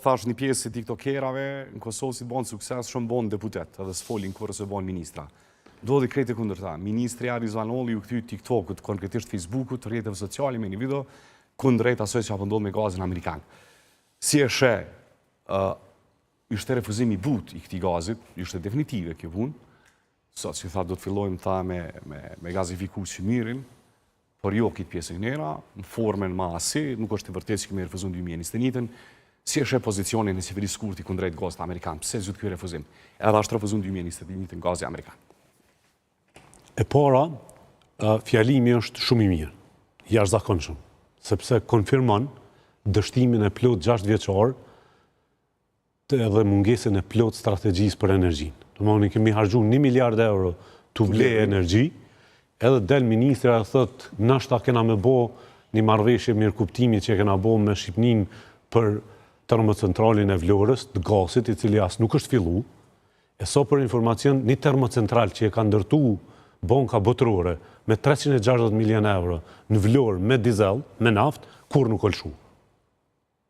thash një pjesë e tiktokerave në Kosovë si të bën sukses shumë bën deputet, edhe s'folin kur se bën ministra. Ndodhi krejt e kundërta. Ministri Ari Zvanolli u kthy TikTokut, konkretisht Facebookut, rrjeteve sociale me një video kundrejt asoj që apo ndodh me gazin amerikan. Si e sheh, ishte refuzim i butë i këtij gazit, ishte definitive kjo punë. Sot që tha do të fillojmë tha me gazifiku Çimirin, por jo këtë pjesën njëra, në formën ma asi, nuk është të vërtet që kemi refuzuar në 2021-ën, si e sheh pozicionin e qeverisë kurti kundrejt gazit amerikan, pse zgjut ky refuzim? Edhe është refuzuar në 2021-ën gazi amerikan. E para, fjalimi është shumë i mirë, jashtëzakonshëm, sepse konfirmon dështimin e plot 6 vjeçor edhe mungesën e plot strategjisë për energjinë. Domethënë kemi harxuar 1 miliard euro të ble energji, edhe del ministra dhe thot, nashta kena me bo një marrëveshje mirëkuptimi që kena bo me Shqipnin për termocentralin e Vlorës, të gasit, i cili as nuk është fillu, e so për informacion, një termocentral që e ka ndërtu banka botërore me 360 milion euro në Vlorë me dizel, me naft, kur nuk olshu.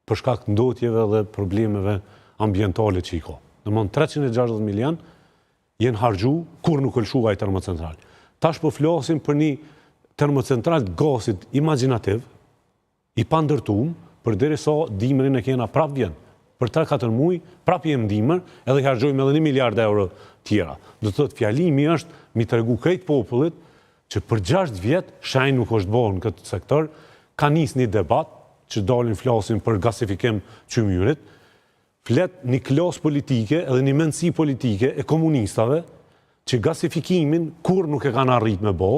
Për shkak të ndotjeve dhe problemeve ambientale që i ka. Domethënë 360 milion jenë harxhu kur nuk olshu ai termocentral. Tash po flasim për një termocentral të gazit imagjinativ, i pandërtuar, përderisa dimrin e kena prap vjen. Për 3-4 muaj prap jem dimër, edhe harxojmë edhe 1 miliard euro tjera. Do të thotë fjalimi është mi tregu krejt popullit që për 6 vjet shenjë nuk është bërë në këtë sektor, ka nis një debat që dalin flasin për gasifikim Çymyrit, flet një klas politike edhe një mendësi politike e komunistave që gasifikimin kur nuk e kanë arrit me bë,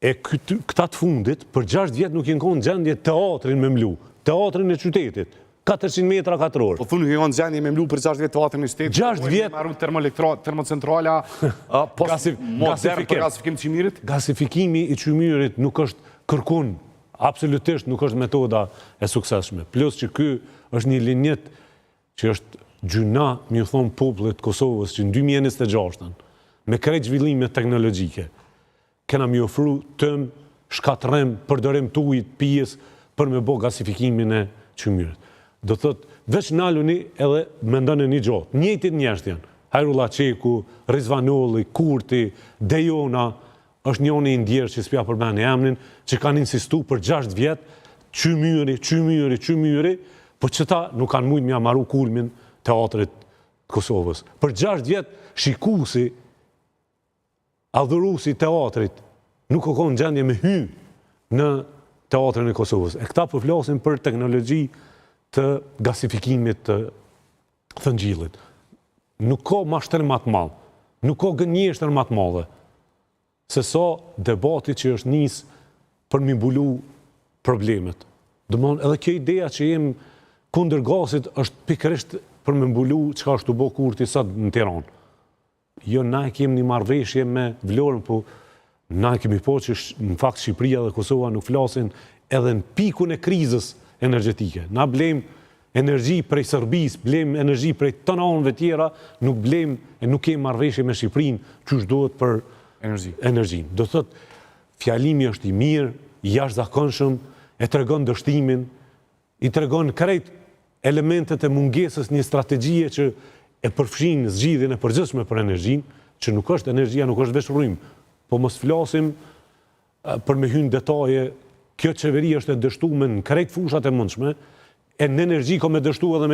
e këta të fundit për 6 vjet nuk jenë konë gjendje teatrin me mlu, teatrin e qytetit, 400 metra katror. Po thunë nuk jenë gjendje me mlu për 6 vjet teatrin e qytetit. 6 vjet marru termocentrala modern për gasifikim të Çymirit. Gasifikimi i Çymyrit nuk është kërkun, absolutisht nuk është metoda e suksesshme. Plus që ky është një linjet që është gjyna, mi u thonë popullit Kosovës, që në 2026, me krejt zhvillimet teknologjike, kena mi ofru tëm, shkatërrim, përdorim të ujit, pijes, për me bo gasifikimin e Çymyrit. Do thot, veç naluni edhe mendoni një gjotë. Njëjtit njerëz janë. Hajrullah Çeku, Rizvanolli, Kurti, Dejona, është njëri i ndjerë që s'pja përmend emrin, që kanë insistu për 6 vjet, Çymyri, por që ta nuk kanë mujtë mja marru kulmin teatrit Kosovës. Për 6 vjet, shikusi, adhurusi teatrit, nuk o konë gjendje me hy në teatrin e Kosovës. E këta përflasin për teknologji të gasifikimit të thëngjillit. Nuk ka mashtër më të madh, nuk ka gënjeshtër më të madhe, se sa debati që është nis për mi mbulu problemet. Domthon edhe kjo ideja që jem kundër gazit është pikërisht për me mbulu çka është të bë Kurti sot në Tiranë. Jo, na e kemi një marrëveshje me Vlorën, po na e kemi po që në fakt Shqipëria dhe Kosova nuk flasin edhe në pikun e krizës energjetike. Na blejmë energji prej Serbisë, blejmë energji prej tonave tjera, nuk blejmë e nuk kemi marrëveshje me Shqipërinë çush duhet për energjinë. Do thotë, fjalimi është i mirë, i jashtëzakonshëm, e tregon dështimin, i tregon krejt elementet e mungesës një strategjie që e përfshin zgjidhjen e përgjithshme për energjinë, që nuk është energjia, nuk është veç rrym, po mos flasim për me hyrë në detaje, kjo qeveri është e dështuar në krejt fushat e mundshme, e në energji ka me dështuar edhe me